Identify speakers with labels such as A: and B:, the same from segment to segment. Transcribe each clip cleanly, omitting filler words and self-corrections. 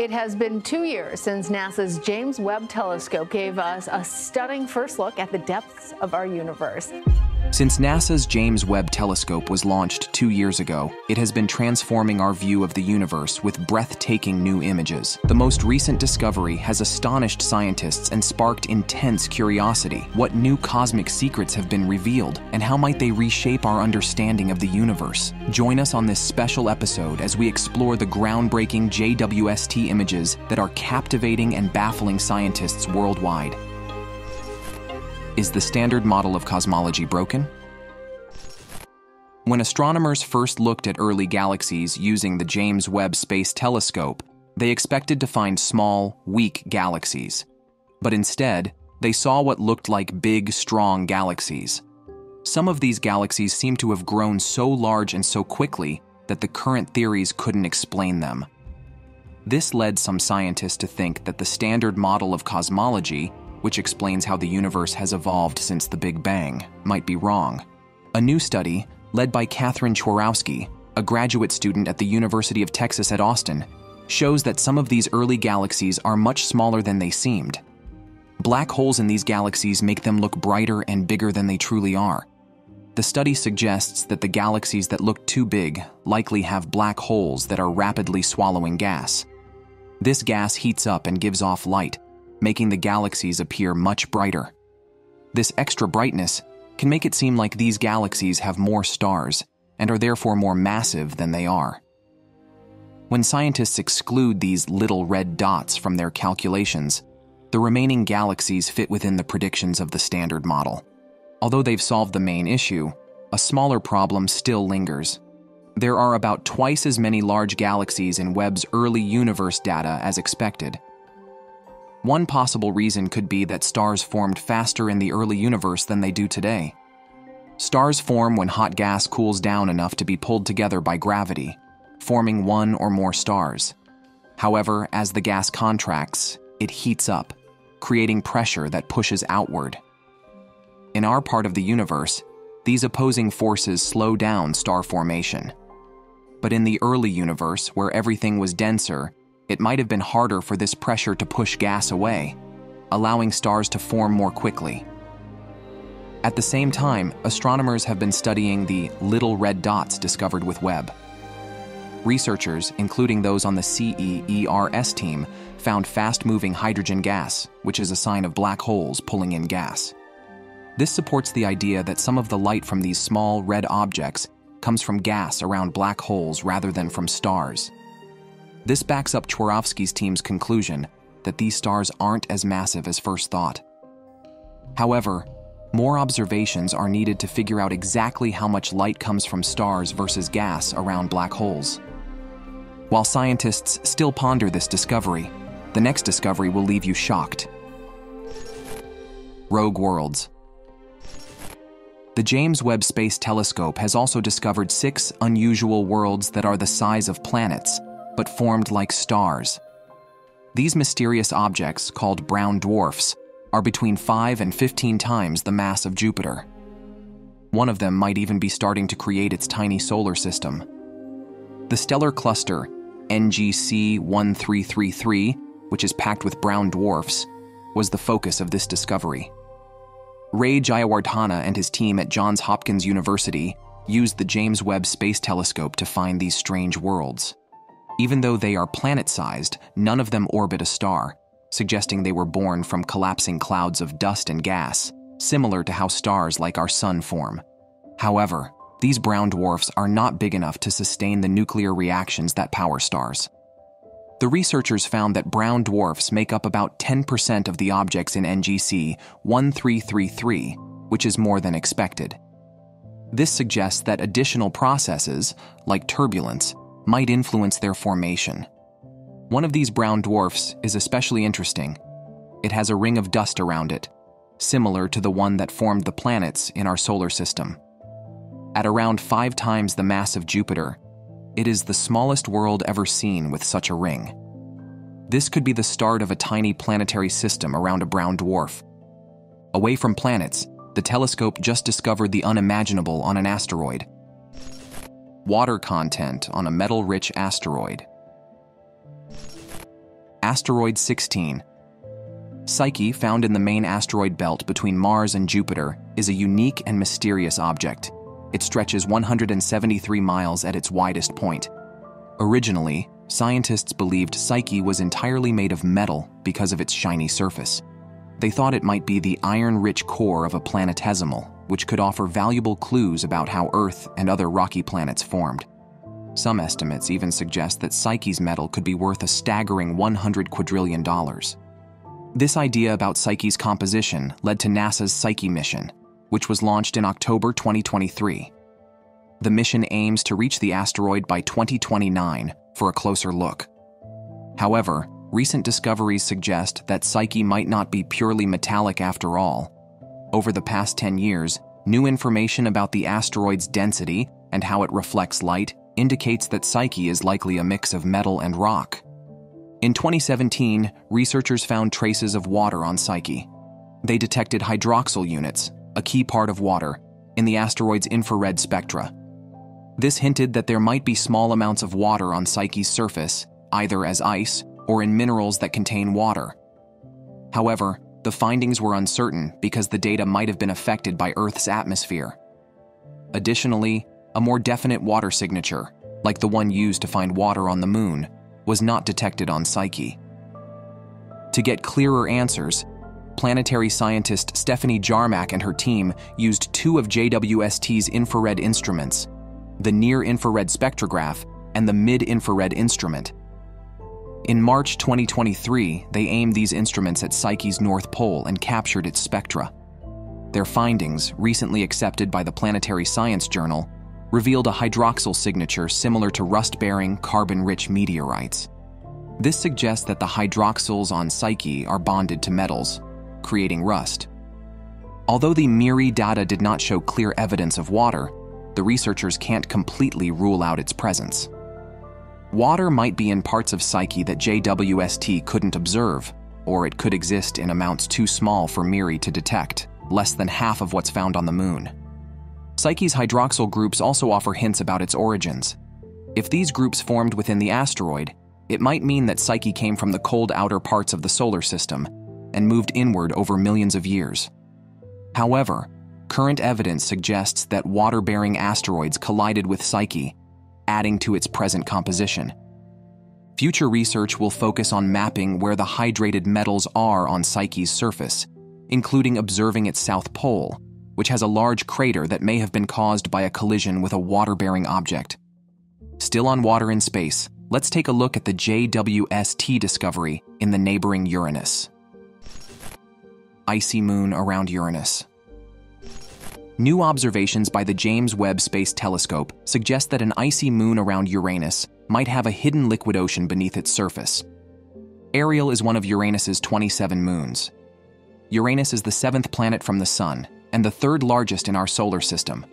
A: It has been 2 years since NASA's James Webb telescope gave us a stunning first look at the depths of our universe.
B: Since NASA's James Webb telescope was launched 2 years ago, it has been transforming our view of the universe with breathtaking new images. The most recent discovery has astonished scientists and sparked intense curiosity. What new cosmic secrets have been revealed, and how might they reshape our understanding of the universe? Join us on this special episode as we explore the groundbreaking JWST images that are captivating and baffling scientists worldwide. Is the standard model of cosmology broken? When astronomers first looked at early galaxies using the James Webb Space Telescope, they expected to find small, weak galaxies. But instead, they saw what looked like big, strong galaxies. Some of these galaxies seem to have grown so large and so quickly that the current theories couldn't explain them. This led some scientists to think that the standard model of cosmology, which explains how the universe has evolved since the Big Bang, might be wrong. A new study, led by Catherine Chorowski, a graduate student at the University of Texas at Austin, shows that some of these early galaxies are much smaller than they seemed. Black holes in these galaxies make them look brighter and bigger than they truly are. The study suggests that the galaxies that look too big likely have black holes that are rapidly swallowing gas. This gas heats up and gives off light, making the galaxies appear much brighter. This extra brightness can make it seem like these galaxies have more stars and are therefore more massive than they are. When scientists exclude these little red dots from their calculations, the remaining galaxies fit within the predictions of the standard model. Although they've solved the main issue, a smaller problem still lingers. There are about twice as many large galaxies in Webb's early universe data as expected. One possible reason could be that stars formed faster in the early universe than they do today. Stars form when hot gas cools down enough to be pulled together by gravity, forming one or more stars. However, as the gas contracts, it heats up, creating pressure that pushes outward. In our part of the universe, these opposing forces slow down star formation. But in the early universe, where everything was denser, it might have been harder for this pressure to push gas away, allowing stars to form more quickly. At the same time, astronomers have been studying the little red dots discovered with Webb. Researchers, including those on the CEERS team, found fast-moving hydrogen gas, which is a sign of black holes pulling in gas. This supports the idea that some of the light from these small red objects comes from gas around black holes rather than from stars. This backs up Chorowski's team's conclusion that these stars aren't as massive as first thought. However, more observations are needed to figure out exactly how much light comes from stars versus gas around black holes. While scientists still ponder this discovery, the next discovery will leave you shocked. Rogue worlds. The James Webb Space Telescope has also discovered 6 unusual worlds that are the size of planets, but formed like stars. These mysterious objects, called brown dwarfs, are between 5 and 15 times the mass of Jupiter. One of them might even be starting to create its tiny solar system. The stellar cluster, NGC 1333, which is packed with brown dwarfs, was the focus of this discovery. Ray Jayawardena and his team at Johns Hopkins University used the James Webb Space Telescope to find these strange worlds. Even though they are planet-sized, none of them orbit a star, suggesting they were born from collapsing clouds of dust and gas, similar to how stars like our sun form. However, these brown dwarfs are not big enough to sustain the nuclear reactions that power stars. The researchers found that brown dwarfs make up about 10% of the objects in NGC 1333, which is more than expected. This suggests that additional processes, like turbulence, might influence their formation. One of these brown dwarfs is especially interesting. It has a ring of dust around it, similar to the one that formed the planets in our solar system. At around 5 times the mass of Jupiter, it is the smallest world ever seen with such a ring. This could be the start of a tiny planetary system around a brown dwarf. Away from planets, the telescope just discovered the unimaginable on an asteroid. Water content on a metal-rich asteroid. Asteroid 16. Psyche, found in the main asteroid belt between Mars and Jupiter, is a unique and mysterious object. It stretches 173 miles at its widest point. Originally, scientists believed Psyche was entirely made of metal because of its shiny surface. They thought it might be the iron-rich core of a planetesimal, which could offer valuable clues about how Earth and other rocky planets formed. Some estimates even suggest that Psyche's metal could be worth a staggering $100 quadrillion. This idea about Psyche's composition led to NASA's Psyche mission, which was launched in October 2023. The mission aims to reach the asteroid by 2029 for a closer look. However, recent discoveries suggest that Psyche might not be purely metallic after all. Over the past 10 years, new information about the asteroid's density and how it reflects light indicates that Psyche is likely a mix of metal and rock. In 2017, researchers found traces of water on Psyche. They detected hydroxyl units, a key part of water, in the asteroid's infrared spectra. This hinted that there might be small amounts of water on Psyche's surface, either as ice or in minerals that contain water. However, the findings were uncertain because the data might have been affected by Earth's atmosphere. Additionally, a more definite water signature, like the one used to find water on the Moon, was not detected on Psyche. To get clearer answers, planetary scientist Stephanie Jarmack and her team used two of JWST's infrared instruments, the near-infrared spectrograph and the mid-infrared instrument. In March 2023, they aimed these instruments at Psyche's North Pole and captured its spectra. Their findings, recently accepted by the Planetary Science Journal, revealed a hydroxyl signature similar to rust-bearing, carbon-rich meteorites. This suggests that the hydroxyls on Psyche are bonded to metals, creating rust. Although the MIRI data did not show clear evidence of water, the researchers can't completely rule out its presence. Water might be in parts of Psyche that JWST couldn't observe, or it could exist in amounts too small for MIRI to detect, less than half of what's found on the Moon. Psyche's hydroxyl groups also offer hints about its origins. If these groups formed within the asteroid, it might mean that Psyche came from the cold outer parts of the solar system and moved inward over millions of years. However, current evidence suggests that water-bearing asteroids collided with Psyche, adding to its present composition. Future research will focus on mapping where the hydrated metals are on Psyche's surface, including observing its south pole, which has a large crater that may have been caused by a collision with a water-bearing object. Still on water in space, let's take a look at the JWST discovery in the neighboring Uranus. Icy Moon around Uranus. New observations by the James Webb Space Telescope suggest that an icy moon around Uranus might have a hidden liquid ocean beneath its surface. Ariel is one of Uranus's 27 moons. Uranus is the seventh planet from the Sun and the third largest in our solar system.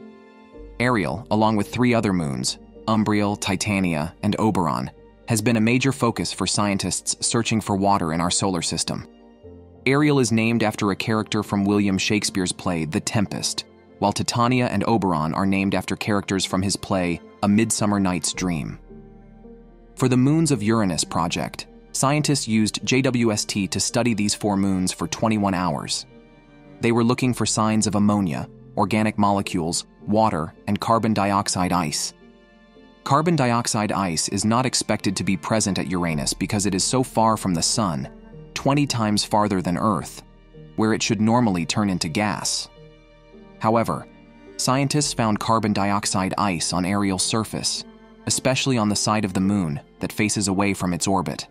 B: Ariel, along with three other moons, Umbriel, Titania, and Oberon, has been a major focus for scientists searching for water in our solar system. Ariel is named after a character from William Shakespeare's play The Tempest, while Titania and Oberon are named after characters from his play A Midsummer Night's Dream. For the Moons of Uranus project, scientists used JWST to study these four moons for 21 hours. They were looking for signs of ammonia, organic molecules, water, and carbon dioxide ice. Carbon dioxide ice is not expected to be present at Uranus because it is so far from the Sun, 20 times farther than Earth, where it should normally turn into gas. However, scientists found carbon dioxide ice on Ariel's surface, especially on the side of the Moon that faces away from its orbit.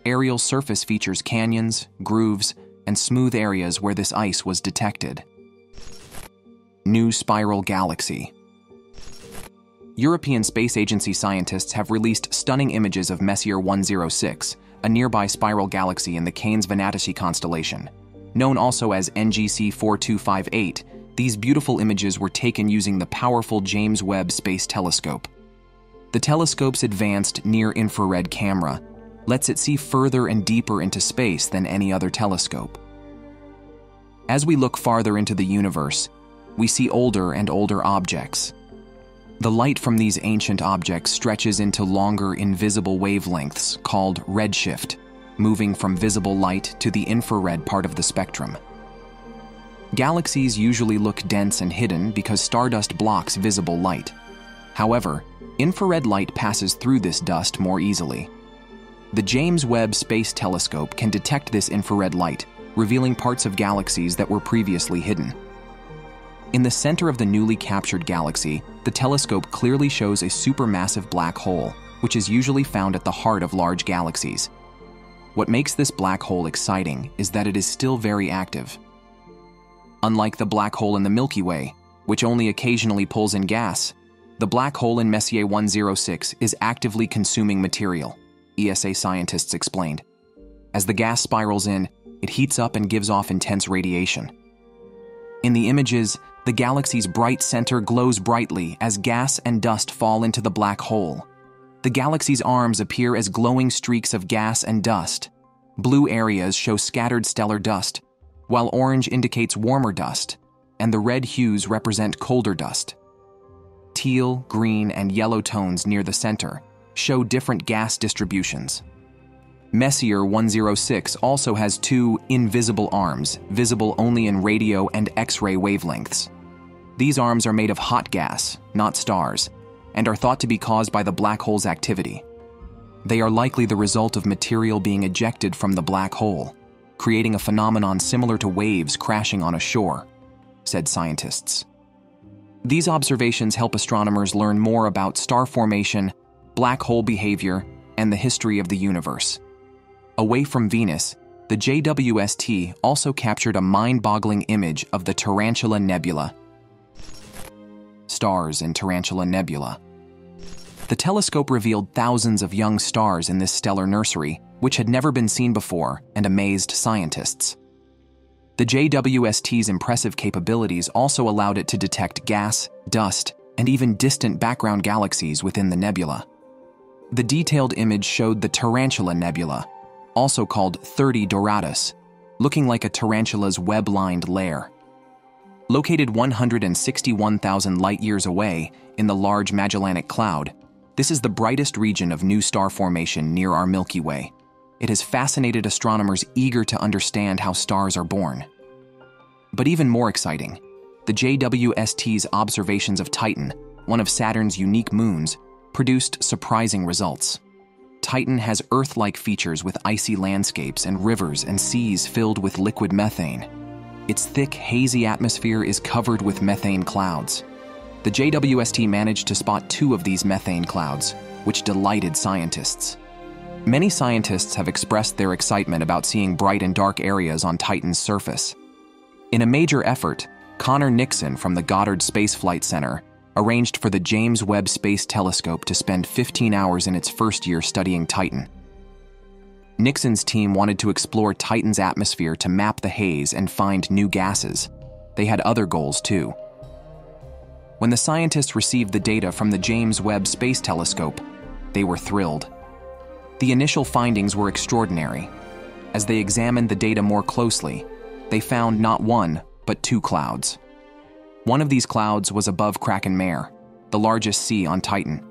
B: Ariel's surface features canyons, grooves, and smooth areas where this ice was detected. New spiral galaxy. European Space Agency scientists have released stunning images of Messier 106, a nearby spiral galaxy in the Canes Venatici constellation. Known also as NGC 4258, these beautiful images were taken using the powerful James Webb Space Telescope. The telescope's advanced near-infrared camera lets it see further and deeper into space than any other telescope. As we look farther into the universe, we see older and older objects. The light from these ancient objects stretches into longer, invisible wavelengths called redshift, moving from visible light to the infrared part of the spectrum. Galaxies usually look dense and hidden because stardust blocks visible light. However, infrared light passes through this dust more easily. The James Webb Space Telescope can detect this infrared light, revealing parts of galaxies that were previously hidden. In the center of the newly captured galaxy, the telescope clearly shows a supermassive black hole, which is usually found at the heart of large galaxies. What makes this black hole exciting is that it is still very active. Unlike the black hole in the Milky Way, which only occasionally pulls in gas, the black hole in Messier 106 is actively consuming material, ESA scientists explained. As the gas spirals in, it heats up and gives off intense radiation. In the images, the galaxy's bright center glows brightly as gas and dust fall into the black hole. The galaxy's arms appear as glowing streaks of gas and dust. Blue areas show scattered stellar dust, while orange indicates warmer dust, and the red hues represent colder dust. Teal, green, and yellow tones near the center show different gas distributions. Messier 106 also has two invisible arms, visible only in radio and X-ray wavelengths. These arms are made of hot gas, not stars, and are thought to be caused by the black hole's activity. They are likely the result of material being ejected from the black hole, creating a phenomenon similar to waves crashing on a shore, said scientists. These observations help astronomers learn more about star formation, black hole behavior, and the history of the universe. Away from Venus, the JWST also captured a mind-boggling image of the Tarantula Nebula. Stars in Tarantula Nebula. The telescope revealed thousands of young stars in this stellar nursery, which had never been seen before and amazed scientists. The JWST's impressive capabilities also allowed it to detect gas, dust, and even distant background galaxies within the nebula. The detailed image showed the Tarantula Nebula, also called 30 Doradus, looking like a tarantula's web-lined lair. Located 161,000 light-years away in the Large Magellanic Cloud, this is the brightest region of new star formation near our Milky Way. It has fascinated astronomers eager to understand how stars are born. But even more exciting, the JWST's observations of Titan, one of Saturn's unique moons, produced surprising results. Titan has Earth-like features with icy landscapes and rivers and seas filled with liquid methane. Its thick, hazy atmosphere is covered with methane clouds. The JWST managed to spot two of these methane clouds, which delighted scientists. Many scientists have expressed their excitement about seeing bright and dark areas on Titan's surface. In a major effort, Connor Nixon from the Goddard Space Flight Center arranged for the James Webb Space Telescope to spend 15 hours in its first year studying Titan. Nixon's team wanted to explore Titan's atmosphere to map the haze and find new gases. They had other goals too. When the scientists received the data from the James Webb Space Telescope, they were thrilled. The initial findings were extraordinary. As they examined the data more closely, they found not one, but two clouds. One of these clouds was above Kraken Mare, the largest sea on Titan.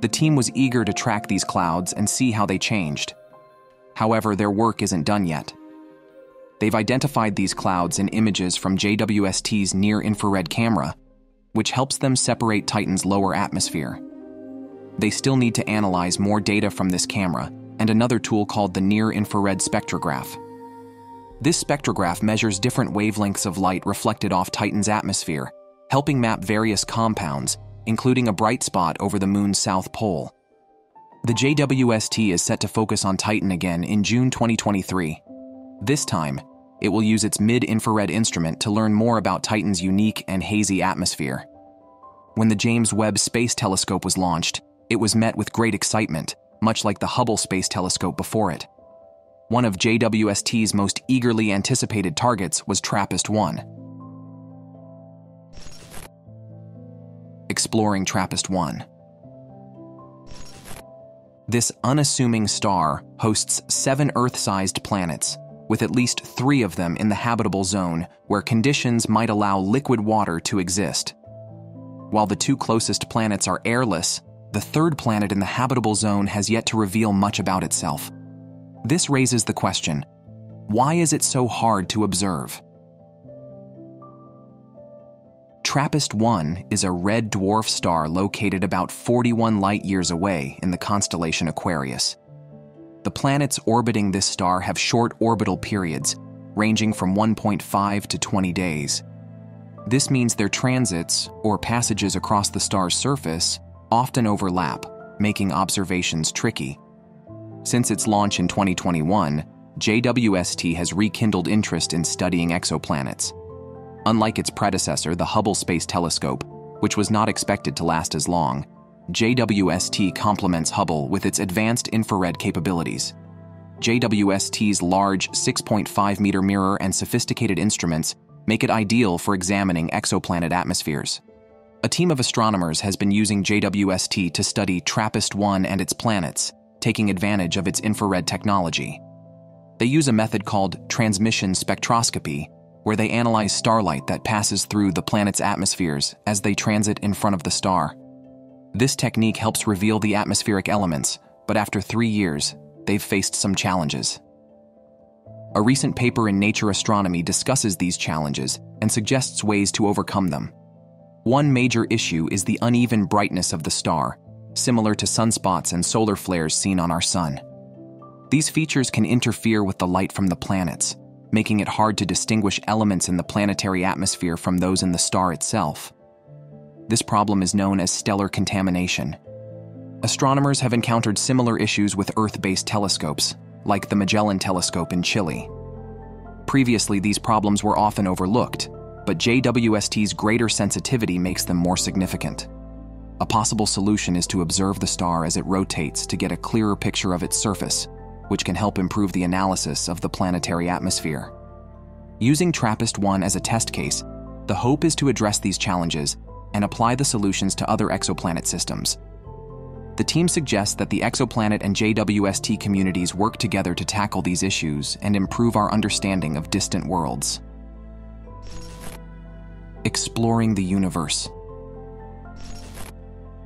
B: The team was eager to track these clouds and see how they changed. However, their work isn't done yet. They've identified these clouds in images from JWST's near-infrared camera, which helps them separate Titan's lower atmosphere. They still need to analyze more data from this camera and another tool called the near-infrared spectrograph. This spectrograph measures different wavelengths of light reflected off Titan's atmosphere, helping map various compounds, including a bright spot over the Moon's south pole. The JWST is set to focus on Titan again in June 2023. This time, it will use its mid-infrared instrument to learn more about Titan's unique and hazy atmosphere. When the James Webb Space Telescope was launched, it was met with great excitement, much like the Hubble Space Telescope before it. One of JWST's most eagerly anticipated targets was Trappist I. Exploring Trappist I. This unassuming star hosts 7 Earth-sized planets, with at least 3 of them in the habitable zone where conditions might allow liquid water to exist. While the 2 closest planets are airless, the 3rd planet in the habitable zone has yet to reveal much about itself. This raises the question, why is it so hard to observe? Trappist I is a red dwarf star located about 41 light-years away in the constellation Aquarius. The planets orbiting this star have short orbital periods, ranging from 1.5 to 20 days. This means their transits, or passages across the star's surface, often overlap, making observations tricky. Since its launch in 2021, JWST has rekindled interest in studying exoplanets. Unlike its predecessor, the Hubble Space Telescope, which was not expected to last as long, JWST complements Hubble with its advanced infrared capabilities. JWST's large 6.5-meter mirror and sophisticated instruments make it ideal for examining exoplanet atmospheres. A team of astronomers has been using JWST to study Trappist I and its planets, taking advantage of its infrared technology. They use a method called transmission spectroscopy, where they analyze starlight that passes through the planet's atmospheres as they transit in front of the star. This technique helps reveal the atmospheric elements, but after 3 years, they've faced some challenges. A recent paper in Nature Astronomy discusses these challenges and suggests ways to overcome them. One major issue is the uneven brightness of the star, similar to sunspots and solar flares seen on our sun. These features can interfere with the light from the planets, making it hard to distinguish elements in the planetary atmosphere from those in the star itself. This problem is known as stellar contamination. Astronomers have encountered similar issues with Earth-based telescopes, like the Magellan Telescope in Chile. Previously, these problems were often overlooked, but JWST's greater sensitivity makes them more significant. A possible solution is to observe the star as it rotates to get a clearer picture of its surface, which can help improve the analysis of the planetary atmosphere. Using Trappist I as a test case, the hope is to address these challenges and apply the solutions to other exoplanet systems. The team suggests that the exoplanet and JWST communities work together to tackle these issues and improve our understanding of distant worlds. Exploring the universe.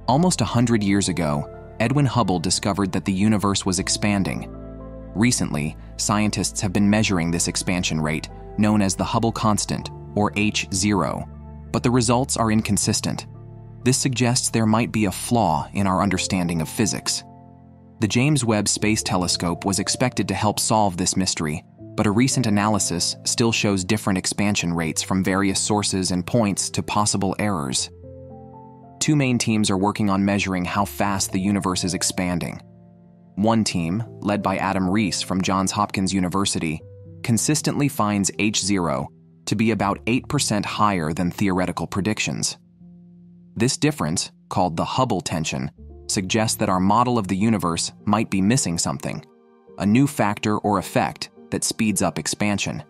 B: Almost 100 years ago, Edwin Hubble discovered that the universe was expanding. Recently, scientists have been measuring this expansion rate, known as the Hubble constant, or H0, but the results are inconsistent. This suggests there might be a flaw in our understanding of physics. The James Webb Space Telescope was expected to help solve this mystery, but a recent analysis still shows different expansion rates from various sources and points to possible errors. Two main teams are working on measuring how fast the universe is expanding. One team, led by Adam Rees from Johns Hopkins University, consistently finds H0 to be about 8% higher than theoretical predictions. This difference, called the Hubble tension, suggests that our model of the universe might be missing something, a new factor or effect that speeds up expansion.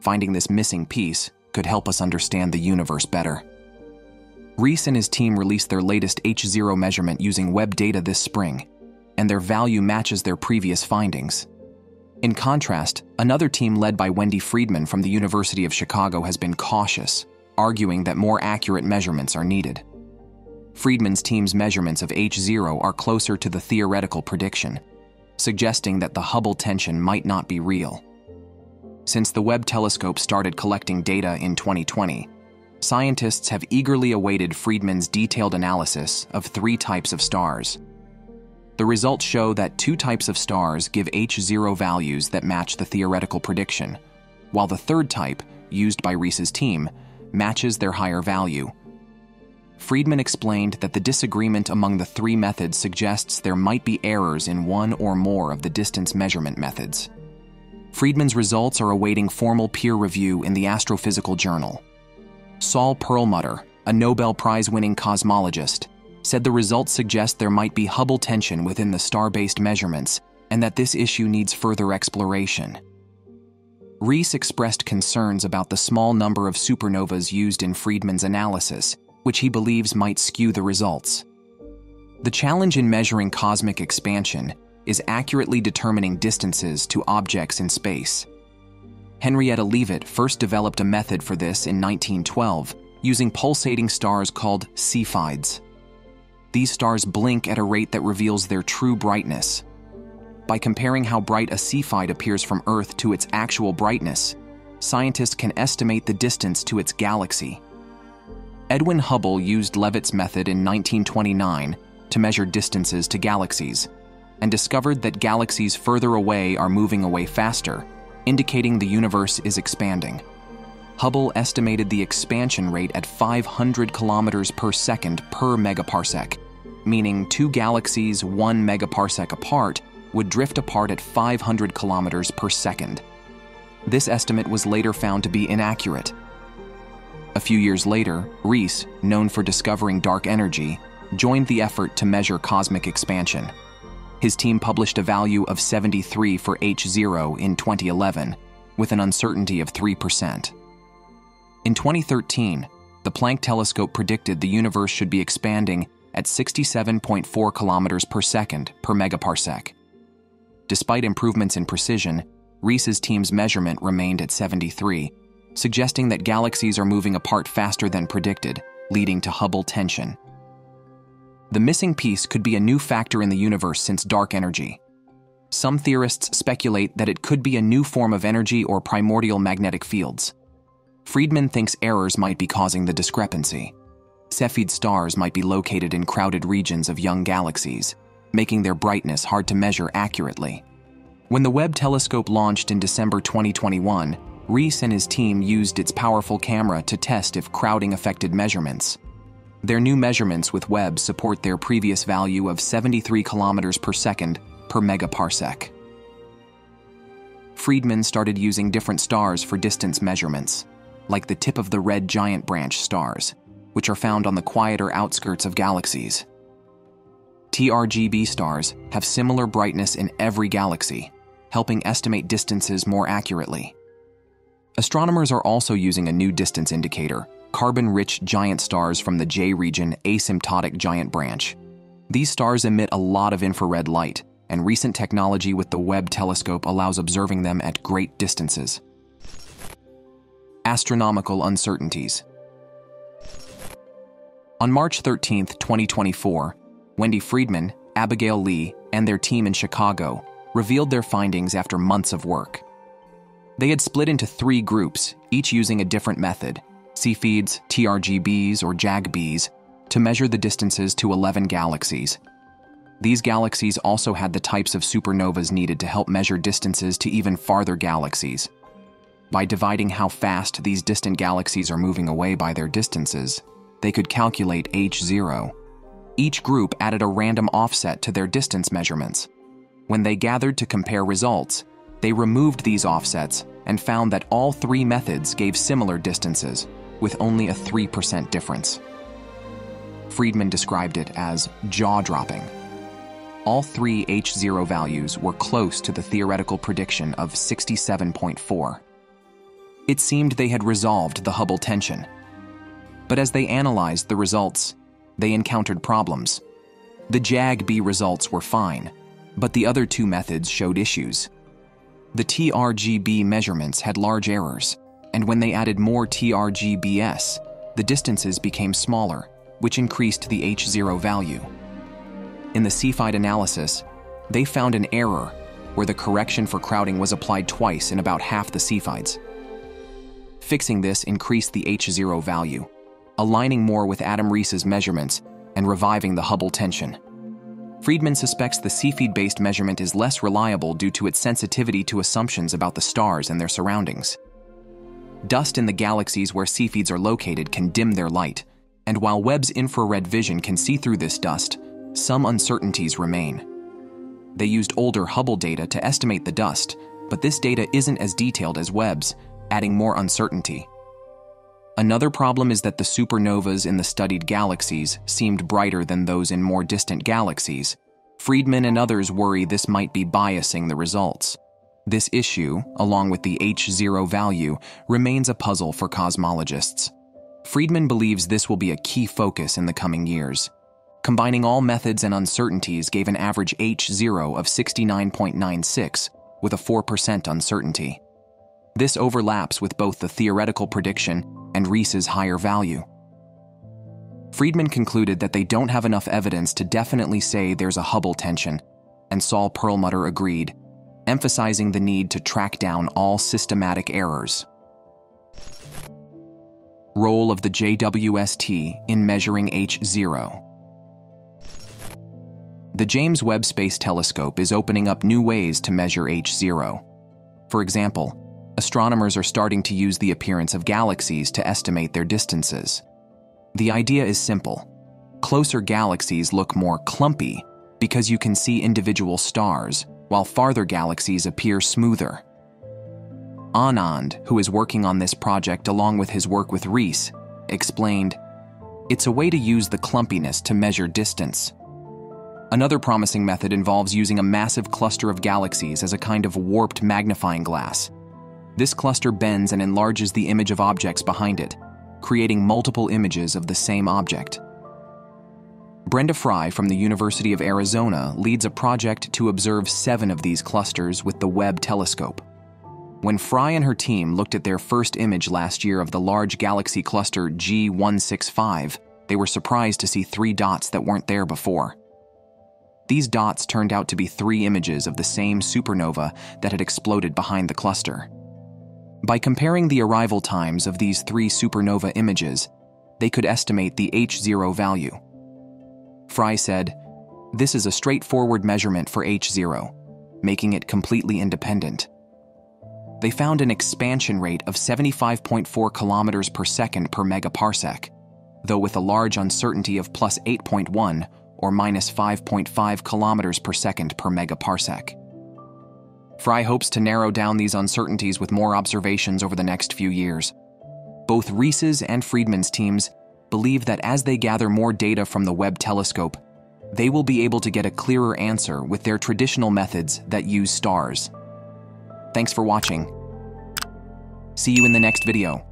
B: Finding this missing piece could help us understand the universe better. Rees and his team released their latest H0 measurement using Webb data this spring, and their value matches their previous findings. In contrast, another team led by Wendy Friedman from the University of Chicago has been cautious, arguing that more accurate measurements are needed. Friedman's team's measurements of H0 are closer to the theoretical prediction, suggesting that the Hubble tension might not be real. Since the Webb telescope started collecting data in 2020, scientists have eagerly awaited Friedman's detailed analysis of 3 types of stars. The results show that 2 types of stars give H0 values that match the theoretical prediction, while the 3rd type, used by Rees's team, matches their higher value. Friedman explained that the disagreement among the 3 methods suggests there might be errors in one or more of the distance measurement methods. Friedman's results are awaiting formal peer review in the Astrophysical Journal. Saul Perlmutter, a Nobel Prize-winning cosmologist, said the results suggest there might be Hubble tension within the star-based measurements and that this issue needs further exploration. Rees expressed concerns about the small number of supernovas used in Friedman's analysis, which he believes might skew the results. The challenge in measuring cosmic expansion is accurately determining distances to objects in space. Henrietta Leavitt first developed a method for this in 1912 using pulsating stars called Cepheids. These stars blink at a rate that reveals their true brightness. By comparing how bright a Cepheid appears from Earth to its actual brightness, scientists can estimate the distance to its galaxy. Edwin Hubble used Leavitt's method in 1929 to measure distances to galaxies, and discovered that galaxies further away are moving away faster, indicating the universe is expanding. Hubble estimated the expansion rate at 500 kilometers per second per megaparsec, meaning two galaxies 1 megaparsec apart would drift apart at 500 kilometers per second. This estimate was later found to be inaccurate. A few years later, Reese, known for discovering dark energy, joined the effort to measure cosmic expansion. His team published a value of 73 for H0 in 2011, with an uncertainty of 3%. In 2013, the Planck telescope predicted the universe should be expanding at 67.4 kilometers per second per megaparsec. Despite improvements in precision, Reese's team's measurement remained at 73, suggesting that galaxies are moving apart faster than predicted, leading to Hubble tension. The missing piece could be a new factor in the universe since dark energy. Some theorists speculate that it could be a new form of energy or primordial magnetic fields. Friedman thinks errors might be causing the discrepancy. Cepheid stars might be located in crowded regions of young galaxies, making their brightness hard to measure accurately. When the Webb telescope launched in December 2021, Reese and his team used its powerful camera to test if crowding affected measurements. Their new measurements with Webb support their previous value of 73 kilometers per second per megaparsec. Friedman started using different stars for distance measurements, like the tip of the red giant branch stars, which are found on the quieter outskirts of galaxies. TRGB stars have similar brightness in every galaxy, helping estimate distances more accurately. Astronomers are also using a new distance indicator, carbon-rich giant stars from the J region asymptotic giant branch. These stars emit a lot of infrared light, and recent technology with the Webb telescope allows observing them at great distances. Astronomical uncertainties. On March 13, 2024, Wendy Friedman, Abigail Lee, and their team in Chicago revealed their findings after months of work. They had split into 3 groups, each using a different method, Cepheids, TRGBs, or JAGBs, to measure the distances to 11 galaxies. These galaxies also had the types of supernovas needed to help measure distances to even farther galaxies. By dividing how fast these distant galaxies are moving away by their distances, they could calculate H0. Each group added a random offset to their distance measurements. When they gathered to compare results, they removed these offsets and found that all 3 methods gave similar distances, with only a 3% difference. Friedman described it as jaw-dropping. All 3 H0 values were close to the theoretical prediction of 67.4. It seemed they had resolved the Hubble tension. But as they analyzed the results, they encountered problems. The JAG-B results were fine, but the other 2 methods showed issues. The TRGB measurements had large errors, and when they added more TRGBs, the distances became smaller, which increased the H0 value. In the Cepheid analysis, they found an error where the correction for crowding was applied twice in about half the Cepheids. Fixing this increased the H0 value, aligning more with Adam Rees's measurements and reviving the Hubble tension. Friedman suspects the Cepheid-based measurement is less reliable due to its sensitivity to assumptions about the stars and their surroundings. Dust in the galaxies where Cepheids are located can dim their light, and while Webb's infrared vision can see through this dust, some uncertainties remain. They used older Hubble data to estimate the dust, but this data isn't as detailed as Webb's, adding more uncertainty. Another problem is that the supernovas in the studied galaxies seemed brighter than those in more distant galaxies. Friedman and others worry this might be biasing the results. This issue, along with the H0 value, remains a puzzle for cosmologists. Friedman believes this will be a key focus in the coming years. Combining all methods and uncertainties gave an average H0 of 69.96, with a 4% uncertainty. This overlaps with both the theoretical prediction and Rees's higher value. Friedman concluded that they don't have enough evidence to definitely say there's a Hubble tension, and Saul Perlmutter agreed, emphasizing the need to track down all systematic errors. Role of the JWST in measuring H0. The James Webb Space Telescope is opening up new ways to measure H0. For example, astronomers are starting to use the appearance of galaxies to estimate their distances. The idea is simple. Closer galaxies look more clumpy because you can see individual stars, while farther galaxies appear smoother. Anand, who is working on this project along with his work with Reese, explained, "It's a way to use the clumpiness to measure distance." Another promising method involves using a massive cluster of galaxies as a kind of warped magnifying glass. This cluster bends and enlarges the image of objects behind it, creating multiple images of the same object. Brenda Fry from the University of Arizona leads a project to observe 7 of these clusters with the Webb telescope. When Fry and her team looked at their first image last year of the large galaxy cluster G165, they were surprised to see 3 dots that weren't there before. These dots turned out to be 3 images of the same supernova that had exploded behind the cluster. By comparing the arrival times of these 3 supernova images, they could estimate the H0 value. Fry said, "This is a straightforward measurement for H0, making it completely independent." They found an expansion rate of 75.4 kilometers per second per megaparsec, though with a large uncertainty of plus 8.1 or minus 5.5 kilometers per second per megaparsec. Fry hopes to narrow down these uncertainties with more observations over the next few years. Both Reese's and Friedman's teams believe that as they gather more data from the Webb telescope, they will be able to get a clearer answer with their traditional methods that use stars. Thanks for watching. See you in the next video.